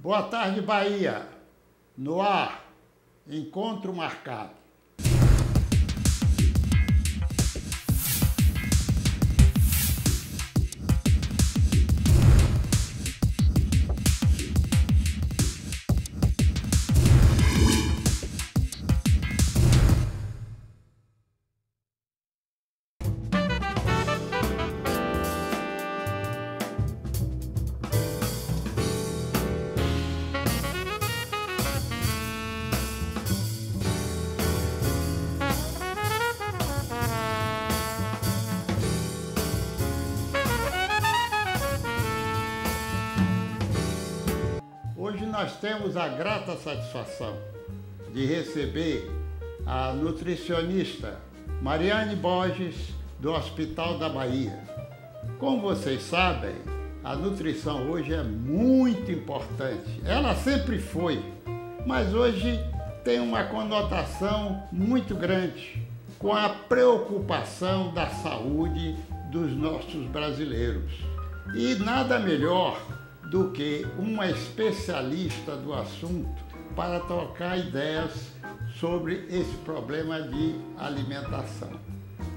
Boa tarde, Bahia. No ar, encontro marcado. Hoje nós temos a grata satisfação de receber a nutricionista Mariane Borges, do Hospital da Bahia. Como vocês sabem, a nutrição hoje é muito importante. Ela sempre foi, mas hoje tem uma conotação muito grande com a preocupação da saúde dos nossos brasileiros. E nada melhor do que uma especialista do assunto para trocar ideias sobre esse problema de alimentação.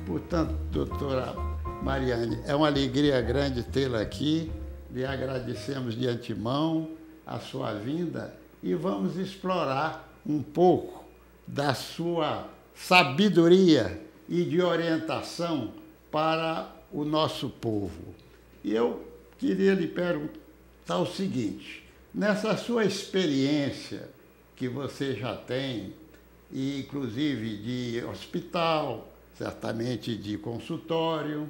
Portanto, doutora Mariane, é uma alegria grande tê-la aqui, lhe agradecemos de antemão a sua vinda e vamos explorar um pouco da sua sabedoria e de orientação para o nosso povo. E eu queria lhe perguntar o seguinte: nessa sua experiência que você já tem, e inclusive de hospital, certamente de consultório,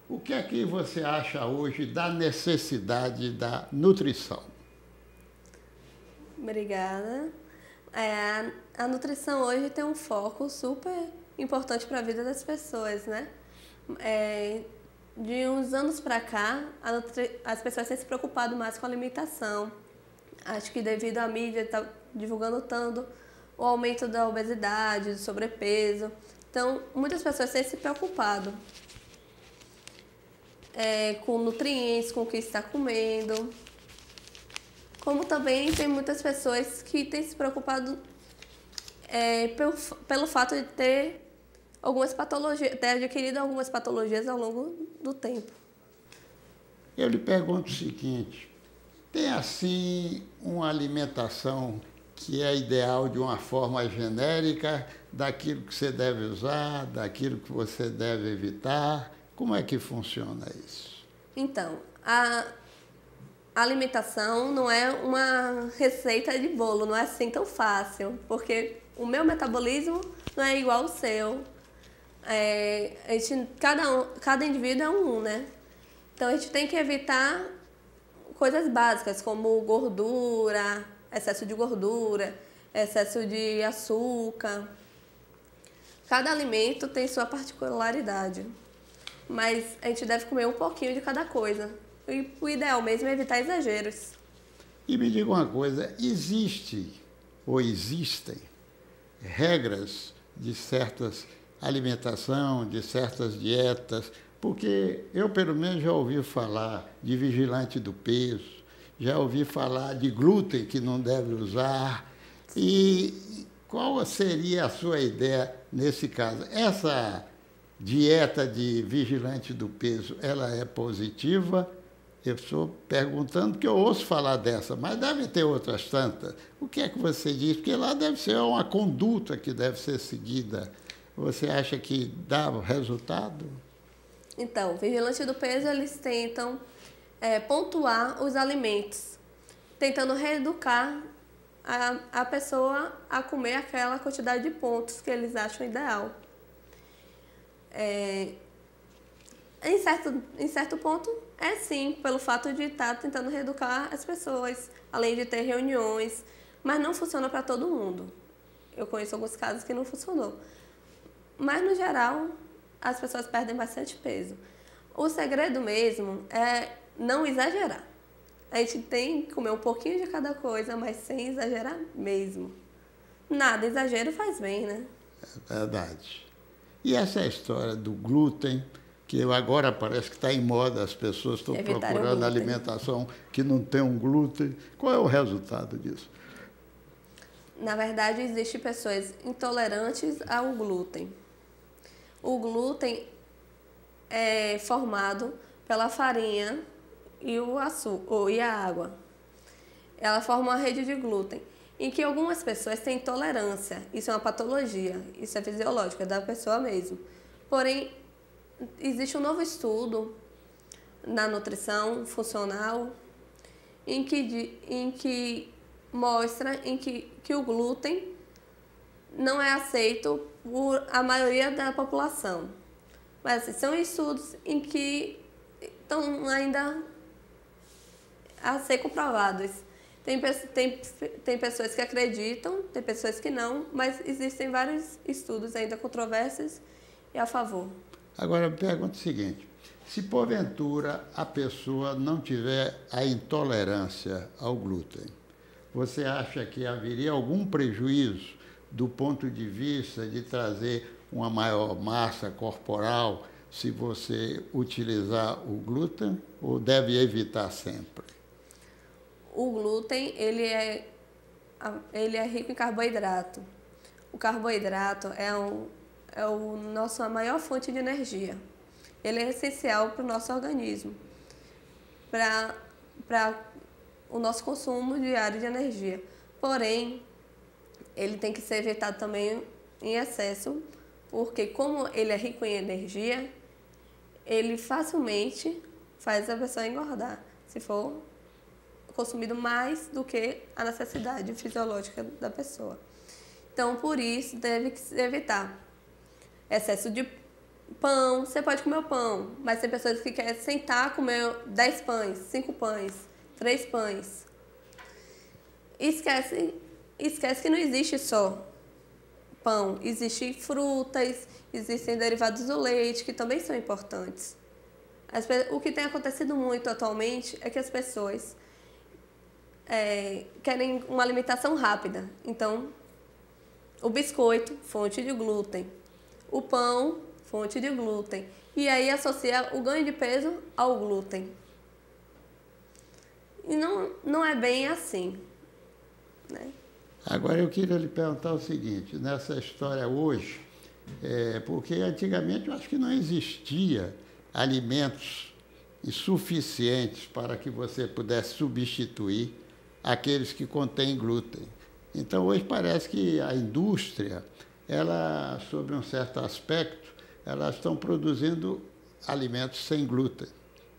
o que é que você acha hoje da necessidade da nutrição? Obrigada. A nutrição hoje tem um foco super importante para a vida das pessoas, né? De uns anos para cá, as pessoas têm se preocupado mais com a alimentação. Acho que devido à mídia estar divulgando tanto o aumento da obesidade, do sobrepeso. Então, muitas pessoas têm se preocupado com nutrientes, com o que está comendo. Como também tem muitas pessoas que têm se preocupado pelo fato de ter adquirido algumas patologias ao longo do tempo. Eu lhe pergunto o seguinte: tem assim uma alimentação que é ideal de uma forma genérica, daquilo que você deve usar, daquilo que você deve evitar? Como é que funciona isso? Então, a alimentação não é uma receita de bolo, não é assim tão fácil, porque o meu metabolismo não é igual ao seu. Cada indivíduo é um, né? Então a gente tem que evitar coisas básicas como gordura, excesso de açúcar. Cada alimento tem sua particularidade, mas a gente deve comer um pouquinho de cada coisa. E o ideal mesmo é evitar exageros. E me diga uma coisa: existe ou existem regras de certas alimentação, de certas dietas? Porque eu, pelo menos, já ouvi falar de vigilante do peso, já ouvi falar de glúten que não deve usar. E qual seria a sua ideia nesse caso? Essa dieta de vigilante do peso, ela é positiva? Eu estou perguntando porque eu ouço falar dessa, mas deve ter outras tantas. O que é que você diz? Porque lá deve ser uma conduta que deve ser seguida. Você acha que dá resultado? Então, vigilante do peso, eles tentam pontuar os alimentos, tentando reeducar a pessoa a comer aquela quantidade de pontos que eles acham ideal. Em certo ponto, sim, pelo fato de estar tentando reeducar as pessoas, além de ter reuniões, mas não funciona para todo mundo. Eu conheço alguns casos que não funcionou. Mas, no geral, as pessoas perdem bastante peso. O segredo mesmo é não exagerar. A gente tem que comer um pouquinho de cada coisa, mas sem exagerar mesmo. Nada, exagero faz bem, né? É verdade. E essa história do glúten, que agora parece que está em moda, as pessoas estão procurando alimentação que não tem um glúten. Qual é o resultado disso? Na verdade, existem pessoas intolerantes ao glúten. O glúten é formado pela farinha e o açúcar e a água. Ela forma uma rede de glúten, em que algumas pessoas têm intolerância. Isso é uma patologia, isso é fisiológico, é da pessoa mesmo. Porém, existe um novo estudo na nutrição funcional em que mostra que o glúten não é aceito por a maioria da população. Mas assim, são estudos em que estão ainda a ser comprovados. Tem pessoas que acreditam, tem pessoas que não, mas existem vários estudos ainda controversos e a favor. Agora, eu pergunto o seguinte, se porventura a pessoa não tiver a intolerância ao glúten, você acha que haveria algum prejuízo do ponto de vista de trazer uma maior massa corporal se você utilizar o glúten ou deve evitar sempre? O glúten, ele é rico em carboidrato. O carboidrato é a maior fonte de energia. Ele é essencial para o nosso organismo, para o nosso consumo diário de energia. Porém, ele tem que ser evitado também em excesso, porque como ele é rico em energia, ele facilmente faz a pessoa engordar, se for consumido mais do que a necessidade fisiológica da pessoa. Então, por isso, deve se evitar excesso de pão. Você pode comer o pão, mas tem pessoas que querem sentar, comer 10 pães, 5 pães, 3 pães. Esquece que não existe só pão, existem frutas, existem derivados do leite, que também são importantes. O que tem acontecido muito atualmente é que as pessoas querem uma alimentação rápida. Então, o biscoito, fonte de glúten. O pão, fonte de glúten. E aí associa o ganho de peso ao glúten. E não é bem assim, né? Agora eu queria lhe perguntar o seguinte, nessa história hoje, porque antigamente eu acho que não existia alimentos insuficientes para que você pudesse substituir aqueles que contêm glúten. Então hoje parece que a indústria, ela, sob um certo aspecto, elas estão produzindo alimentos sem glúten.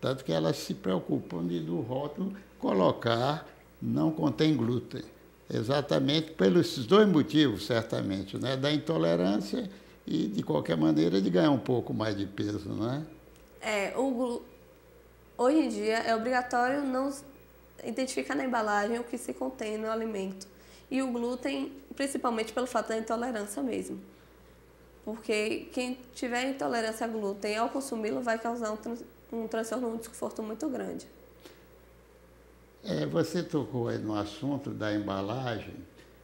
Tanto que elas se preocupam de, no rótulo, colocar não contém glúten. Exatamente pelos dois motivos, certamente, né? Da intolerância e, de qualquer maneira, de ganhar um pouco mais de peso, não é? Hoje em dia é obrigatório não identificar na embalagem o que se contém no alimento. E o glúten, principalmente pelo fato da intolerância mesmo. Porque quem tiver intolerância a glúten ao consumi-lo vai causar um transtorno, um desconforto muito grande. Você tocou aí no assunto da embalagem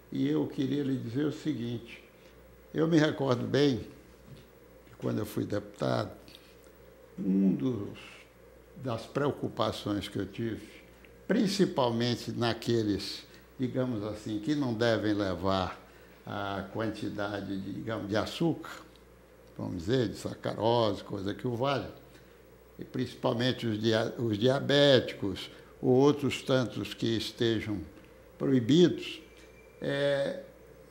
e eu queria lhe dizer o seguinte, eu me recordo bem que quando eu fui deputado, das preocupações que eu tive, principalmente naqueles, digamos assim, que não devem levar a quantidade de, digamos, de açúcar, vamos dizer, de sacarose, coisa que o vale, e principalmente os diabéticos, ou outros tantos que estejam proibidos,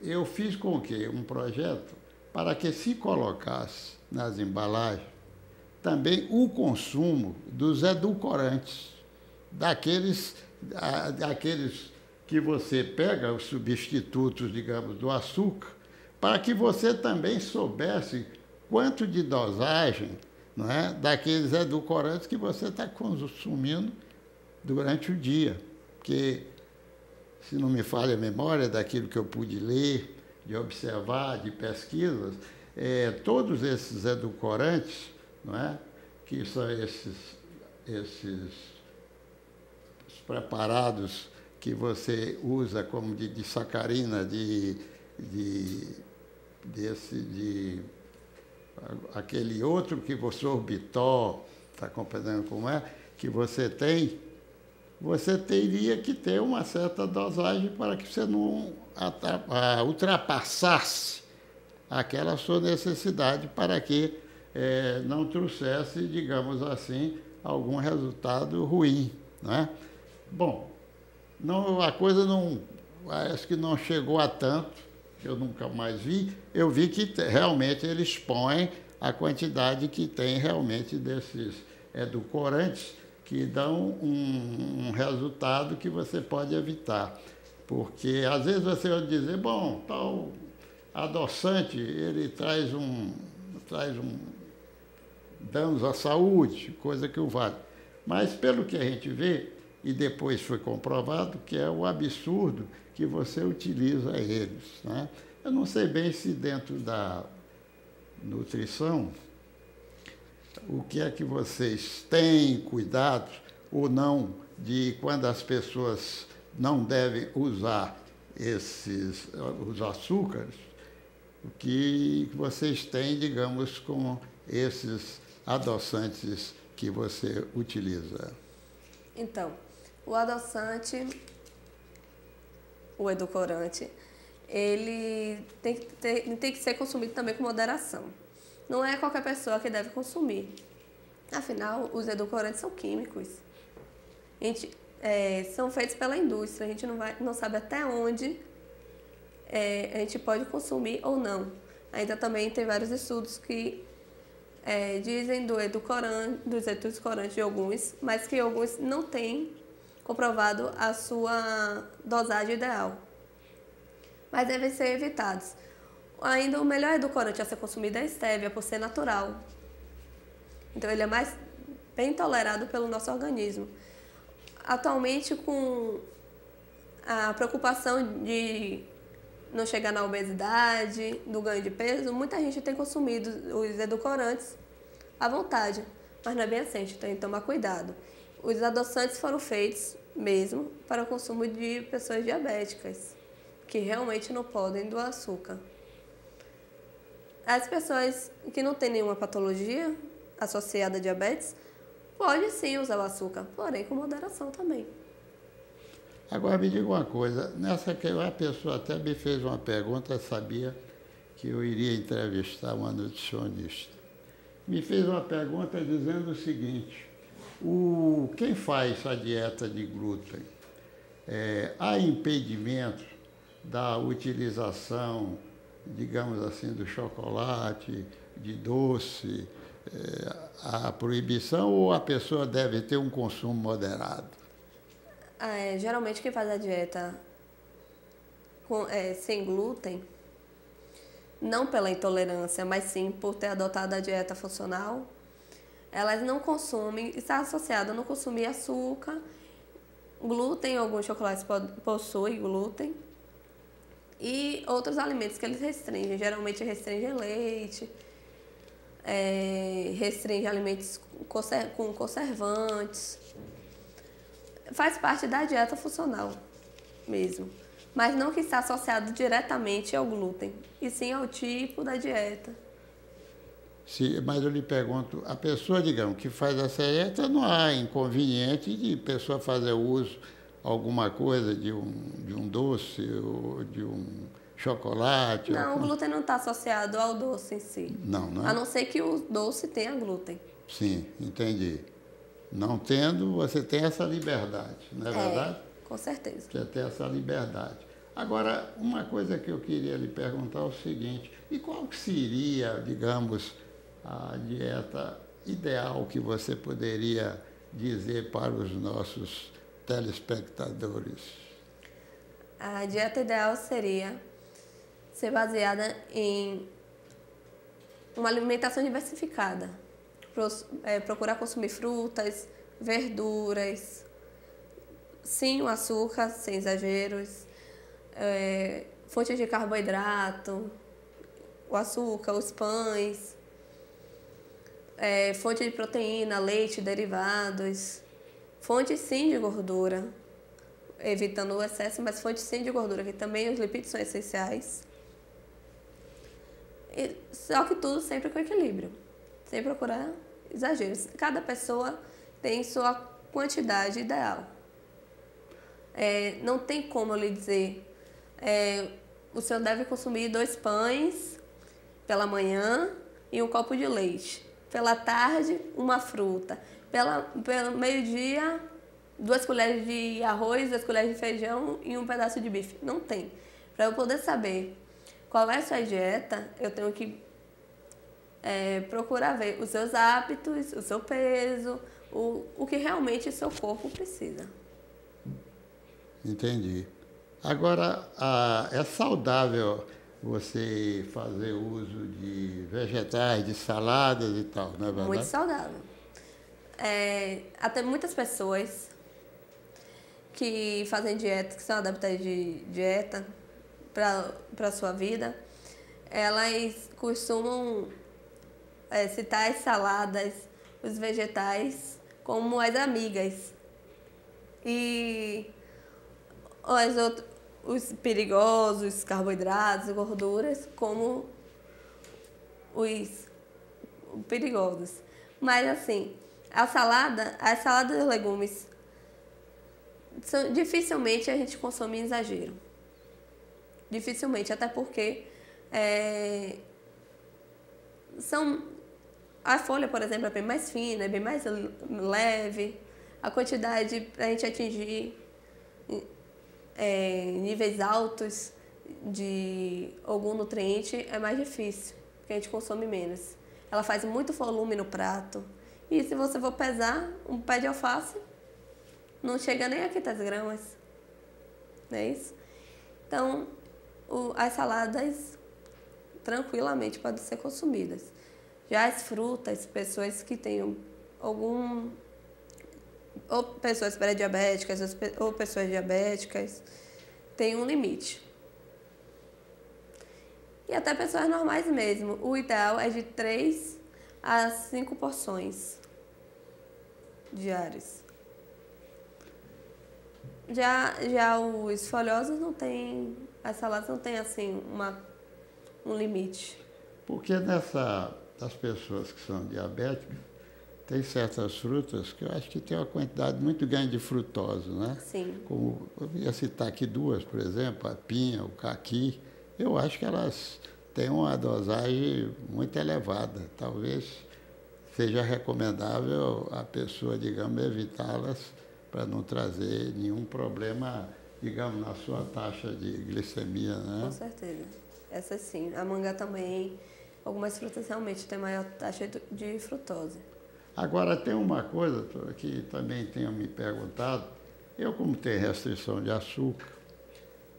eu fiz com que um projeto para que se colocasse nas embalagens também o consumo dos edulcorantes, daqueles que você pega, os substitutos, digamos, do açúcar, para que você também soubesse quanto de dosagem, não é, daqueles edulcorantes que você está consumindo durante o dia, porque, se não me falha a memória daquilo que eu pude ler, de observar, de pesquisas, todos esses edulcorantes, não é, que são esses preparados que você usa como de sacarina, aquele outro que você, sorbitol, está compreendendo como é, que você tem, você teria que ter uma certa dosagem para que você não ultrapassasse aquela sua necessidade para que não trouxesse, digamos assim, algum resultado ruim, né? Bom, não, a coisa não, parece que não chegou a tanto, eu nunca mais vi. Eu vi que realmente eles põem a quantidade que tem realmente desses edulcorantes que dão um resultado que você pode evitar. Porque às vezes você vai dizer, bom, tal adoçante, ele traz danos à saúde, coisa que o vale. Mas pelo que a gente vê, e depois foi comprovado, que é o absurdo que você utiliza eles, né? Eu não sei bem se dentro da nutrição, o que é que vocês têm cuidado ou não de quando as pessoas não devem usar os açúcares, o que vocês têm, digamos, com esses adoçantes que você utiliza? Então, o adoçante, o edulcorante, ele tem que ser consumido também com moderação. Não é qualquer pessoa que deve consumir. Afinal, os edulcorantes são químicos. São feitos pela indústria. A gente não sabe até onde a gente pode consumir ou não. Ainda também tem vários estudos que dizem dos edulcorantes de alguns, mas que alguns não têm comprovado a sua dosagem ideal. Mas devem ser evitados. Ainda o melhor edulcorante a ser consumido é a estévia, por ser natural. Então ele é bem tolerado pelo nosso organismo. Atualmente, com a preocupação de não chegar na obesidade, do ganho de peso, muita gente tem consumido os edulcorantes à vontade, mas não é bem assim, a gente tem que tomar cuidado. Os adoçantes foram feitos mesmo para o consumo de pessoas diabéticas, que realmente não podem do açúcar. As pessoas que não têm nenhuma patologia associada a diabetes, podem sim usar o açúcar, porém com moderação também. Agora me diga uma coisa, nessa que a pessoa até me fez uma pergunta, sabia que eu iria entrevistar uma nutricionista. Me fez uma pergunta dizendo o seguinte, quem faz a dieta de glúten, há impedimento da utilização, digamos assim, do chocolate, de doce, a proibição, ou a pessoa deve ter um consumo moderado? Geralmente quem faz a dieta sem glúten, não pela intolerância, mas sim por ter adotado a dieta funcional, elas não consumem, está associado a não consumir açúcar, glúten, alguns chocolates possuem glúten, e outros alimentos que eles restringem, geralmente restringem leite, restringem alimentos com conservantes. Faz parte da dieta funcional mesmo, mas não que está associado diretamente ao glúten, e sim ao tipo da dieta. Sim, mas eu lhe pergunto, a pessoa, digamos, que faz essa dieta, não há inconveniente de pessoa fazer uso alguma coisa de um doce ou de um chocolate? Não, o glúten não está associado ao doce em si. Não, né? A não ser que o doce tenha glúten. Sim, entendi. Não tendo, você tem essa liberdade, não é verdade? Com certeza. Você tem essa liberdade. Agora, uma coisa que eu queria lhe perguntar é o seguinte, e qual que seria, digamos, a dieta ideal que você poderia dizer para os nossos telespectadores? A dieta ideal seria ser baseada em uma alimentação diversificada. Procurar consumir frutas, verduras, sim o açúcar, sem exageros, fontes de carboidrato, o açúcar, os pães, fonte de proteína, leite, derivados, fontes sim de gordura, evitando o excesso, mas fontes sim de gordura, que também os lipídios são essenciais. Só que tudo sempre com equilíbrio. Sem procurar exageros. Cada pessoa tem sua quantidade ideal. Não tem como eu lhe dizer, o senhor deve consumir 2 pães pela manhã e um copo de leite. Pela tarde, uma fruta. Pelo meio-dia, 2 colheres de arroz, 2 colheres de feijão e um pedaço de bife. Não tem. Para eu poder saber qual é a sua dieta, eu tenho que procurar ver os seus hábitos, o seu peso, o que realmente o seu corpo precisa. Entendi. Agora, é saudável você fazer uso de vegetais, de saladas e tal, não é verdade? Muito saudável. Até muitas pessoas que fazem dieta, que são adeptas de dieta para a sua vida, elas costumam citar as saladas, os vegetais, como as amigas. E os perigosos, carboidratos, gorduras, como os perigosos. Mas assim, as saladas e legumes, dificilmente a gente consome em exagero. Dificilmente, até porque a folha, por exemplo, é bem mais fina, é bem mais leve. A quantidade para a gente atingir níveis altos de algum nutriente é mais difícil, porque a gente consome menos. Ela faz muito volume no prato. E se você for pesar, um pé de alface não chega nem a 500 gramas. Não é isso? Então, as saladas tranquilamente podem ser consumidas. Já as frutas, pessoas que tenham ou pessoas pré-diabéticas ou pessoas diabéticas, tem um limite. E até pessoas normais mesmo. O ideal é de 3 a 5 porções diárias. Já os folhosos não tem, as saladas não tem assim um limite. Porque das pessoas que são diabéticas, tem certas frutas que eu acho que tem uma quantidade muito grande de frutose, né? Sim. Como eu ia citar aqui 2, por exemplo, a pinha, o caqui. Eu acho que elas têm uma dosagem muito elevada. Talvez seja recomendável a pessoa, digamos, evitá-las para não trazer nenhum problema, digamos, na sua taxa de glicemia, né? Com certeza. Essa sim. A manga também, algumas frutas realmente têm maior taxa de frutose. Agora, tem uma coisa que também tenho me perguntado. Eu, como tenho restrição de açúcar,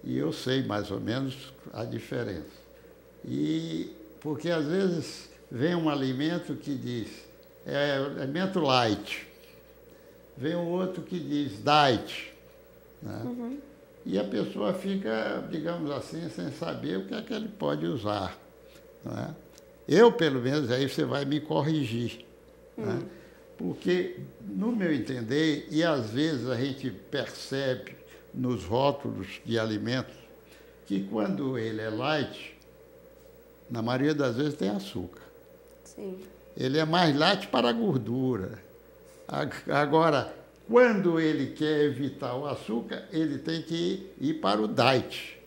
e eu sei mais ou menos a diferença. Porque às vezes vem um alimento que diz, alimento light. Vem um outro que diz diet, né? Uhum. E a pessoa fica, digamos assim, sem saber o que é que ele pode usar, não é? Eu, pelo menos, aí você vai me corrigir, né? Porque, no meu entender, e às vezes a gente percebe nos rótulos de alimentos, que quando ele é light, na maioria das vezes tem açúcar. Sim. Ele é mais light para a gordura. Agora, quando ele quer evitar o açúcar, ele tem que ir para o diet,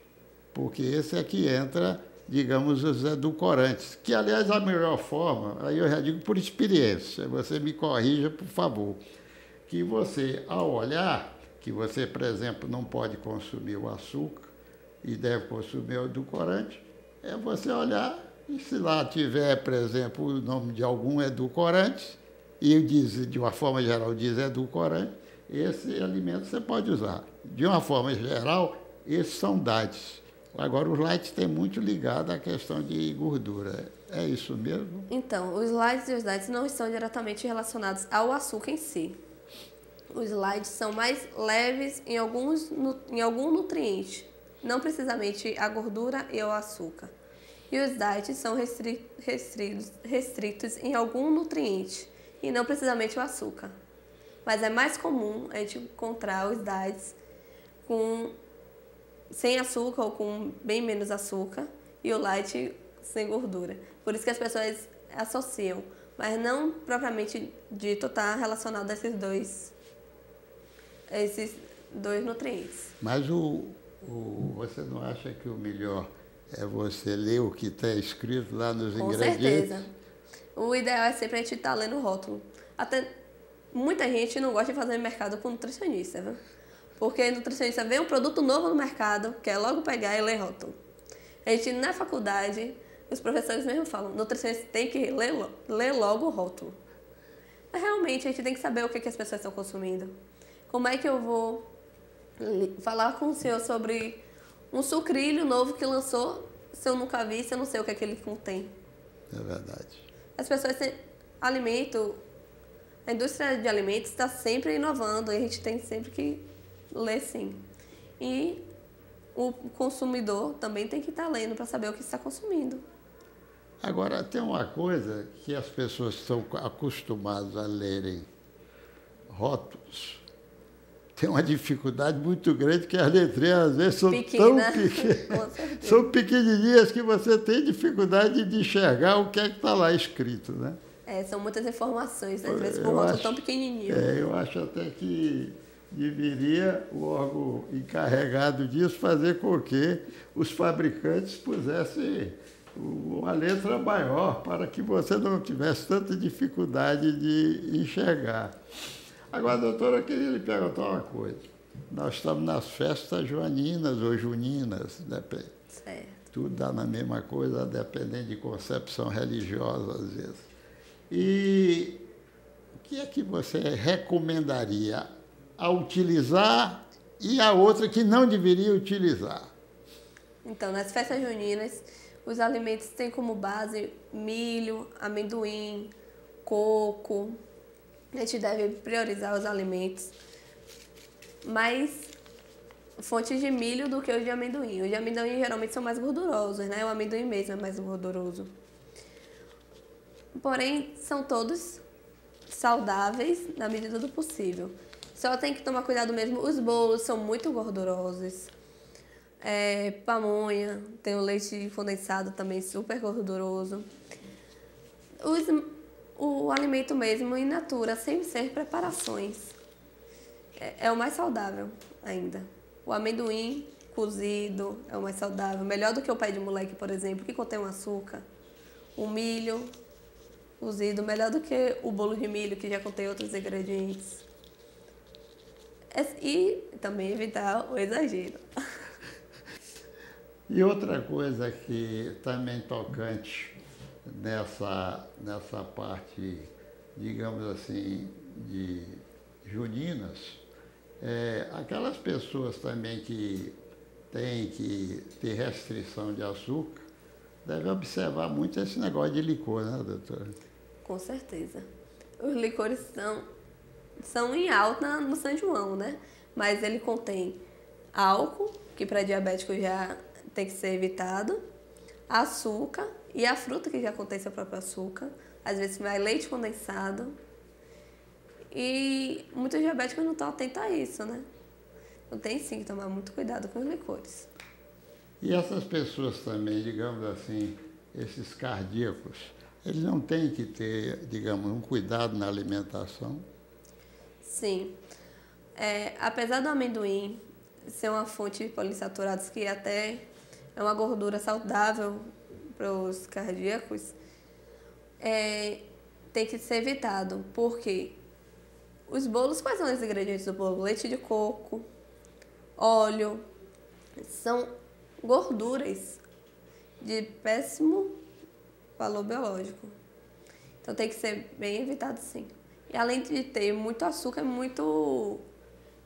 porque esse é que entra, digamos, os edulcorantes, que, aliás, a melhor forma, aí eu já digo por experiência, você me corrija, por favor, que você, ao olhar, que você, por exemplo, não pode consumir o açúcar e deve consumir o edulcorante, é você olhar e se lá tiver, por exemplo, o nome de algum edulcorante, e diz, de uma forma geral diz edulcorante, esse alimento você pode usar. De uma forma geral, esses são diets. Agora, os lights têm muito ligado à questão de gordura. É isso mesmo? Então, os lights e os diets não estão diretamente relacionados ao açúcar em si. Os lights são mais leves em algum nutriente, não precisamente a gordura e o açúcar. E os diets são restritos em algum nutriente, e não precisamente o açúcar. Mas é mais comum a gente encontrar os diets sem açúcar ou com bem menos açúcar, e o light sem gordura. Por isso que as pessoas associam, mas não propriamente dito está relacionado a esses dois nutrientes. Mas você não acha que o melhor é você ler o que está escrito lá nos ingredientes? Com certeza. O ideal é sempre a gente estar lendo o rótulo. Até muita gente não gosta de fazer mercado com nutricionista, viu? Porque nutricionista vê um produto novo no mercado, quer logo pegar e ler rótulo. A gente, na faculdade, os professores mesmo falam, nutricionista tem que ler logo o rótulo. Mas realmente, a gente tem que saber o que as pessoas estão consumindo. Como é que eu vou falar com o senhor sobre um sucrilho novo que lançou, se eu nunca vi, se eu não sei o que é que ele contém? É verdade. As pessoas têm alimento, a indústria de alimentos está sempre inovando e a gente tem sempre que ler sim. E o consumidor também tem que estar lendo para saber o que está consumindo. Agora, tem uma coisa que as pessoas estão acostumadas a lerem rótulos. Tem uma dificuldade muito grande que as letrinhas às vezes são tão pequenas, são pequenininhas que você tem dificuldade de enxergar o que é que está lá escrito, né? São muitas informações, às vezes por rótulo tão pequenininho. Eu acho até que deveria o órgão encarregado disso fazer com que os fabricantes pusessem uma letra maior para que você não tivesse tanta dificuldade de enxergar. Agora, doutora, eu queria lhe perguntar uma coisa. Nós estamos nas festas joaninas ou juninas, Certo. Tudo dá na mesma coisa, dependendo de concepção religiosa, às vezes. E o que é que você recomendaria a utilizar e a outra que não deveria utilizar? Então, nas festas juninas, os alimentos têm como base milho, amendoim, coco. A gente deve priorizar os alimentos mais fontes de milho do que os de amendoim. Os de amendoim geralmente são mais gordurosos, né? O amendoim mesmo é mais gorduroso. Porém, são todos saudáveis na medida do possível. Só tem que tomar cuidado mesmo. Os bolos são muito gordurosos. Pamonha, tem o leite condensado também super gorduroso. O alimento mesmo in natura, sem ser preparações, é o mais saudável ainda. O amendoim cozido é o mais saudável, melhor do que o pé de moleque, por exemplo, que contém um açúcar. O milho cozido, melhor do que o bolo de milho, que já contém outros ingredientes. E também evitar o exagero. E outra coisa que também tocante nessa parte, digamos assim, de juninas, aquelas pessoas também que têm que ter restrição de açúcar, devem observar muito esse negócio de licor, né, doutora? Com certeza. Os licores são em alta no São João, né? Mas ele contém álcool, que para diabético já tem que ser evitado, açúcar e a fruta que já contém seu próprio açúcar. Às vezes vai leite condensado. E muitos diabéticos não estão atentos a isso, né? Então tem sim que tomar muito cuidado com os licores. E essas pessoas também, digamos assim, esses cardíacos, eles não têm que ter, digamos, um cuidado na alimentação? Sim. Apesar do amendoim ser uma fonte de poliinsaturados que até é uma gordura saudável para os cardíacos, tem que ser evitado. Porque os bolos, quais são os ingredientes do bolo? Leite de coco, óleo, são gorduras de péssimo valor biológico. Então tem que ser bem evitado, sim. E além de ter muito açúcar,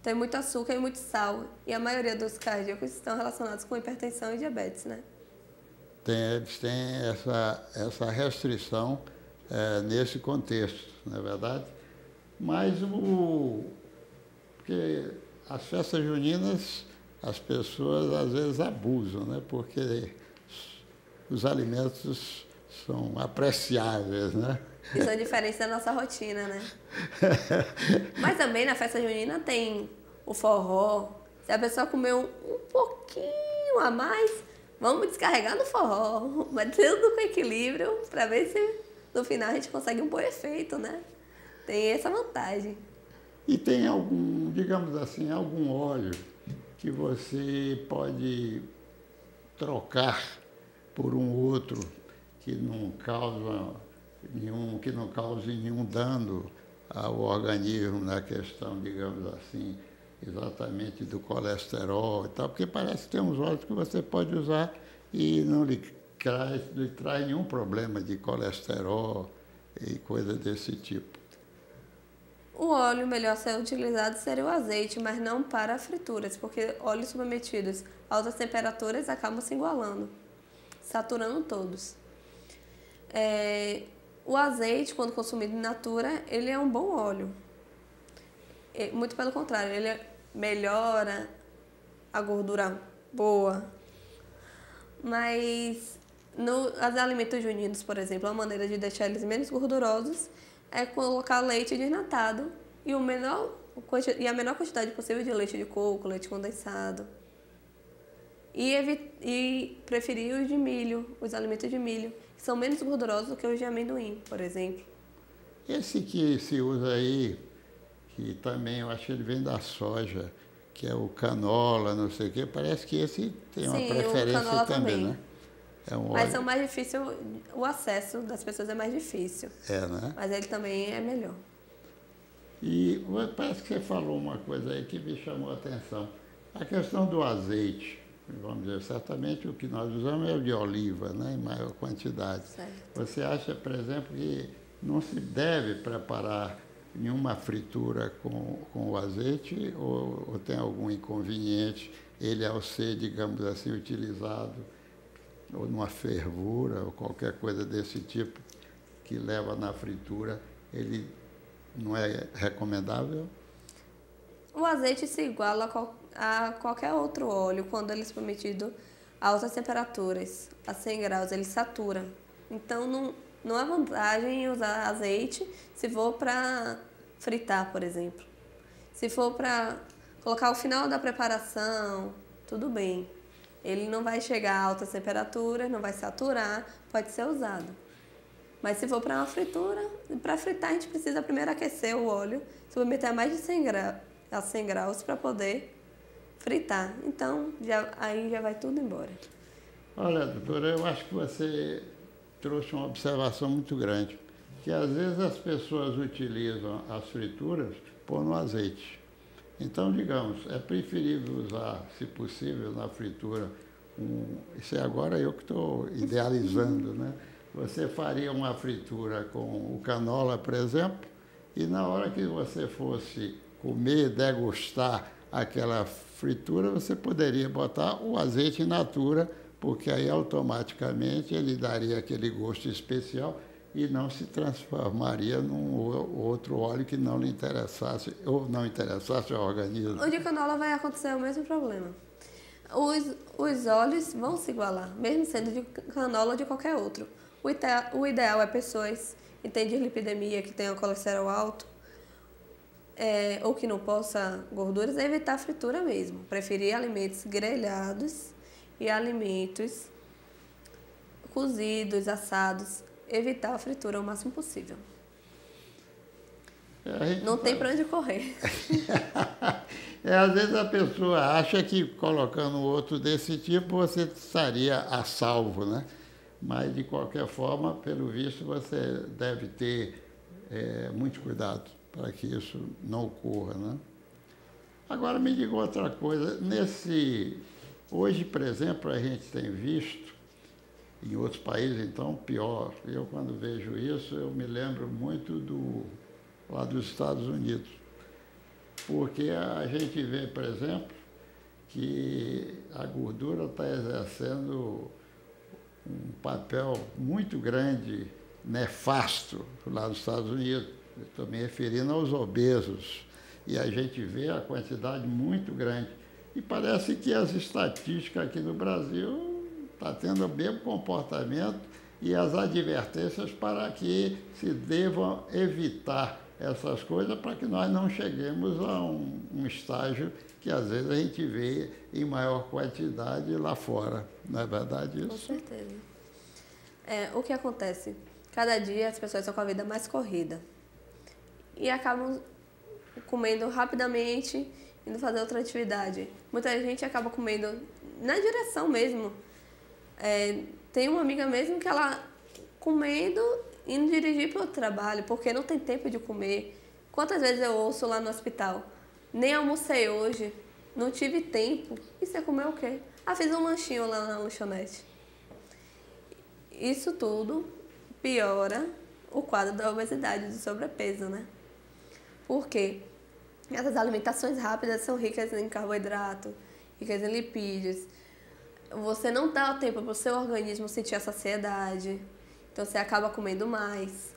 tem muito açúcar e muito sal. E a maioria dos cardíacos estão relacionados com hipertensão e diabetes, né? Eles têm essa restrição nesse contexto, não é verdade? Mas porque as festas juninas, as pessoas às vezes abusam, né? Porque os alimentos são apreciáveis, né? Isso é diferente da nossa rotina, né? Mas também na festa junina tem o forró. Se a pessoa comer um pouquinho a mais, Vamos descarregar no forró, mas tudo com equilíbrio, para ver se no final a gente consegue um bom efeito, né? Tem essa vantagem. E tem algum, digamos assim, algum óleo que você pode trocar por um outro que não cause nenhum dano ao organismo na questão, digamos assim, exatamente do colesterol e tal, porque parece que tem uns óleos que você pode usar e não lhe traz nenhum problema de colesterol e coisa desse tipo. O óleo melhor a ser utilizado seria o azeite, mas não para frituras, porque óleos submetidos a altas temperaturas acabam se igualando, saturando todos. O azeite, quando consumido in natura, ele é um bom óleo. Muito pelo contrário, ele melhora a gordura boa. Mas nos alimentos juninos, por exemplo, a maneira de deixar eles menos gordurosos é colocar leite desnatado e a menor quantidade possível de leite de coco, leite condensado. E preferir os de milho, os alimentos de milho, que são menos gordurosos do que os de amendoim, por exemplo. Esse que se usa aí, que também eu acho que ele vem da soja, que é o canola, não sei o quê, parece que esse tem uma preferência também, né? É um óleo. Mas são mais difíceis, o acesso das pessoas é mais difícil. Né? Mas ele também é melhor. E parece que você falou uma coisa aí que me chamou a atenção. A questão do azeite, vamos dizer, certamente o que nós usamos é o de oliva, né, em maior quantidade. Certo. Você acha, por exemplo, que não se deve preparar nenhuma fritura com o azeite ou tem algum inconveniente ele ao ser, digamos assim, utilizado ou numa fervura ou qualquer coisa desse tipo que leva na fritura, ele não é recomendável? O azeite se iguala a qualquer outro óleo quando ele é submetido a altas temperaturas, a 100 graus, ele satura. Então não há vantagem em usar azeite se for para fritar, por exemplo. Se for para colocar ao final da preparação, tudo bem. Ele não vai chegar a altas temperaturas, não vai saturar, pode ser usado. Mas se for para uma fritura, para fritar a gente precisa primeiro aquecer o óleo, submeter a mais de 100 graus para poder fritar. Então, aí já vai tudo embora. Olha, doutora, eu acho que você trouxe uma observação muito grande, que às vezes as pessoas utilizam as frituras por no azeite. Então, digamos, é preferível usar, se possível, na fritura, isso é agora eu que estou idealizando, né? Você faria uma fritura com o canola, por exemplo, e na hora que você fosse comer, degustar aquela fritura, você poderia botar o azeite in natura, porque aí automaticamente ele daria aquele gosto especial e não se transformaria num outro óleo que não lhe interessasse ou não interessasse ao organismo. O de canola vai acontecer o mesmo problema. Os óleos vão se igualar, mesmo sendo de canola ou de qualquer outro. O ideal é pessoas que têm dislipidemia, que tenham colesterol alto, ou que não possa gorduras, é evitar a fritura mesmo. Preferir alimentos grelhados e alimentos cozidos, assados. Evitar a fritura o máximo possível. Não tem para onde correr. Às vezes a pessoa acha que colocando outro desse tipo você estaria a salvo, né? Mas, de qualquer forma, pelo visto, você deve ter muito cuidado para que isso não ocorra, né? Agora, me diga outra coisa. Hoje, por exemplo, a gente tem visto, em outros países, então, pior. Eu, quando vejo isso, eu me lembro muito lá dos Estados Unidos. Porque a gente vê, por exemplo, que a gordura está exercendo um papel muito grande, nefasto, lá nos Estados Unidos. Estou me referindo aos obesos. E a gente vê a quantidade muito grande. E parece que as estatísticas aqui no Brasil está tendo o mesmo comportamento e as advertências para que se devam evitar essas coisas para que nós não cheguemos a um estágio que às vezes a gente vê em maior quantidade lá fora. Não é verdade isso? Com certeza. O que acontece? Cada dia as pessoas estão com a vida mais corrida e acabam comendo rapidamente, indo fazer outra atividade. Muita gente acaba comendo na direção mesmo. Tem uma amiga mesmo que ela comendo, indo dirigir para o trabalho, porque não tem tempo de comer. Quantas vezes eu ouço lá no hospital? Nem almocei hoje, não tive tempo. E você comeu o quê? Fiz um lanchinho lá na lanchonete. Isso tudo piora o quadro da obesidade, do sobrepeso, né? Por quê? Essas alimentações rápidas são ricas em carboidrato, ricas em lipídios. Você não dá tempo para o seu organismo sentir a saciedade, então você acaba comendo mais.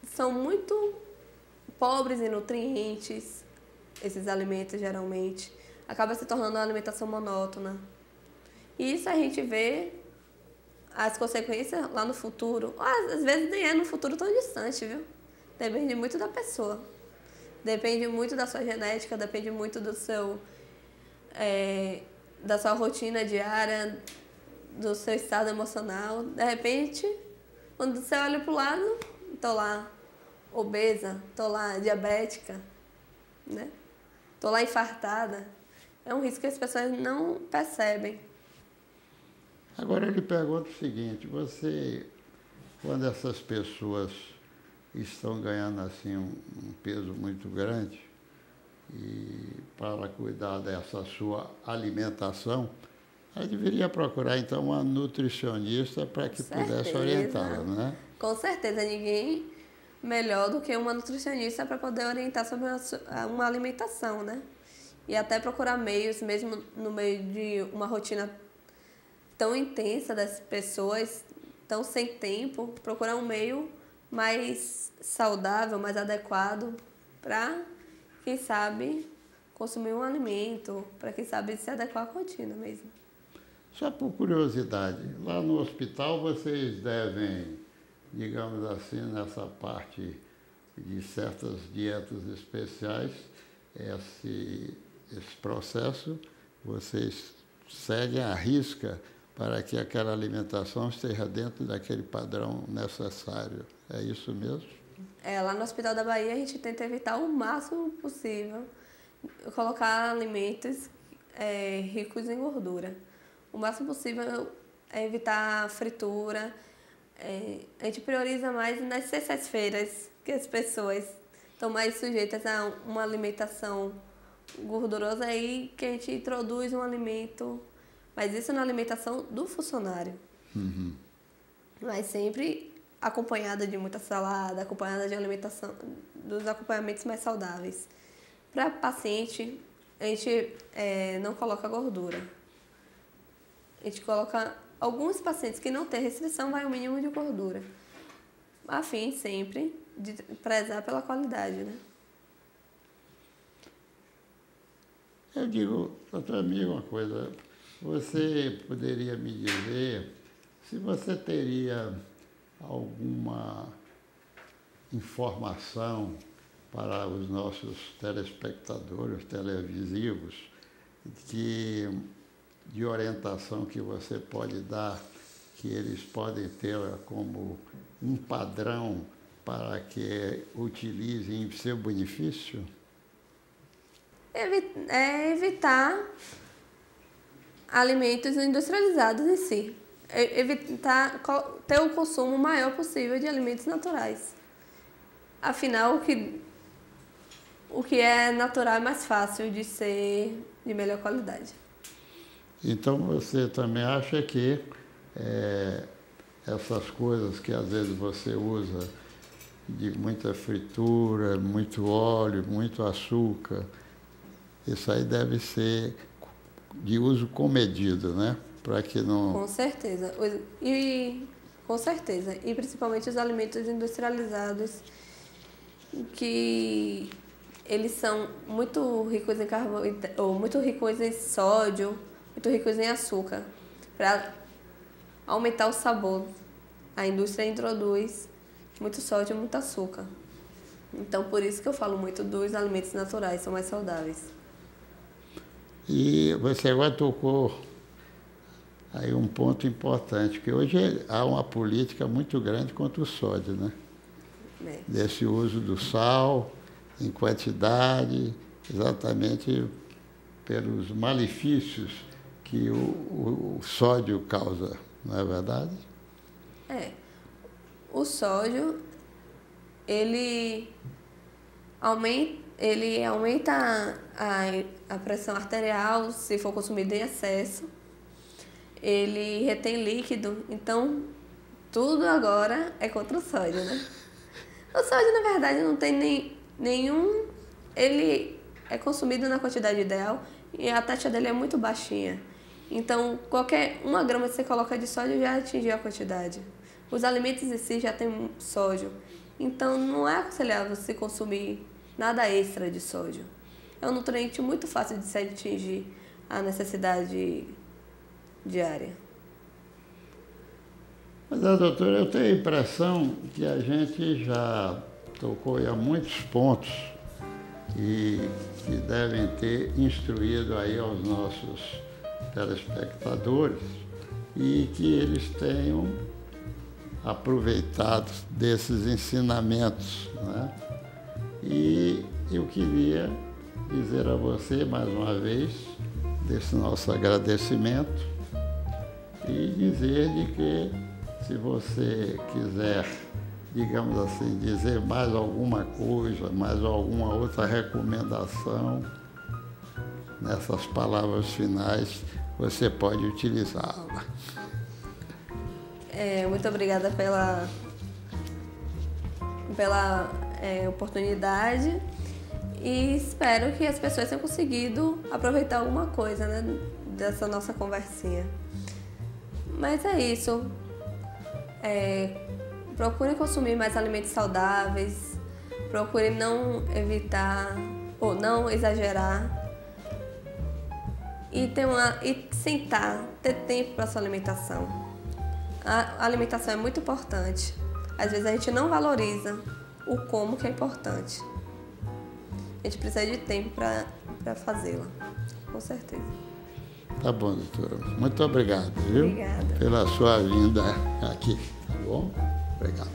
São muito pobres em nutrientes, esses alimentos geralmente. Acaba se tornando uma alimentação monótona. E isso a gente vê as consequências lá no futuro. Às vezes nem é no futuro tão distante, viu? Depende muito da pessoa. Depende muito da sua genética, depende muito do seu, da sua rotina diária, do seu estado emocional. De repente, quando você olha para o lado, tô lá obesa, tô lá diabética, né? Tô lá infartada. É um risco que as pessoas não percebem. Agora eu lhe pergunto o seguinte, quando essas pessoas estão ganhando assim um peso muito grande, e para cuidar dessa sua alimentação, ela deveria procurar então uma nutricionista para que pudesse orientá-la, né? Com certeza, ninguém melhor do que uma nutricionista para poder orientar sobre uma alimentação, né? E até procurar meios, mesmo no meio de uma rotina tão intensa das pessoas, tão sem tempo, procurar um meio mais saudável, mais adequado para, quem sabe, consumir um alimento, para, quem sabe, se adequar à rotina mesmo. Só por curiosidade, lá no hospital vocês devem, digamos assim, nessa parte de certas dietas especiais, esse processo vocês seguem à risca para que aquela alimentação esteja dentro daquele padrão necessário. É isso mesmo? Lá no Hospital da Bahia a gente tenta evitar o máximo possível colocar alimentos ricos em gordura. O máximo possível é evitar fritura. A gente prioriza mais nas sextas-feiras, que as pessoas estão mais sujeitas a uma alimentação gordurosa, aí que a gente introduz um alimento, mas isso na alimentação do funcionário. Uhum. Mas sempre acompanhada de muita salada, acompanhada de alimentação, dos acompanhamentos mais saudáveis. Para paciente, a gente não coloca gordura. A gente coloca alguns pacientes que não têm restrição, vai o mínimo de gordura, a fim sempre de prezar pela qualidade, né? Eu digo, doutor amigo, uma coisa, você poderia me dizer se você teria alguma informação para os nossos telespectadores televisivos de orientação que você pode dar, que eles podem ter como um padrão para que utilizem em seu benefício? Evitar alimentos industrializados em si. Evitar ter o consumo maior possível de alimentos naturais. Afinal, o que é natural é mais fácil de ser de melhor qualidade. Então você também acha que essas coisas que às vezes você usa de muita fritura, muito óleo, muito açúcar, isso aí deve ser de uso comedido, né? Para que não... Com certeza. Com certeza. E principalmente os alimentos industrializados, que eles são muito ricos em carboidrato, ou muito ricos em sódio, muito ricos em açúcar, para aumentar o sabor a indústria introduz muito sódio e muito açúcar. Então, por isso que eu falo muito dos alimentos naturais, são mais saudáveis. E você agora tocou aí um ponto importante, que hoje há uma política muito grande contra o sódio, né? Desse uso do sal em quantidade, exatamente pelos malefícios que o sódio causa, não é verdade? O sódio, ele aumenta a pressão arterial se for consumido em excesso. Ele retém líquido, então tudo agora é contra o sódio, né? O sódio, na verdade, não tem nenhum... Ele é consumido na quantidade ideal e a taxa dele é muito baixinha. Então, qualquer 1 grama que você coloca de sódio já atingiu a quantidade. Os alimentos em si já têm sódio. Então, não é aconselhável você consumir nada extra de sódio. É um nutriente muito fácil de se atingir a necessidade diária. Mas, doutora, eu tenho a impressão que a gente já tocou em muitos pontos que devem ter instruído aí aos nossos telespectadores e que eles tenham aproveitado desses ensinamentos, né? E eu queria dizer a você, mais uma vez, desse nosso agradecimento e dizer de que, se você quiser, digamos assim, dizer mais alguma coisa, mais alguma outra recomendação, nessas palavras finais, você pode utilizá-la. Muito obrigada pela oportunidade e espero que as pessoas tenham conseguido aproveitar alguma coisa, né, dessa nossa conversinha. Mas é isso. Procure consumir mais alimentos saudáveis, procure não evitar ou não exagerar e sentar, ter tempo para a sua alimentação. A alimentação é muito importante. Às vezes a gente não valoriza o como que é importante. A gente precisa de tempo para fazê-la, com certeza. Tá bom, doutora. Muito obrigado, viu? Obrigada. Pela sua vinda aqui, tá bom? Obrigado.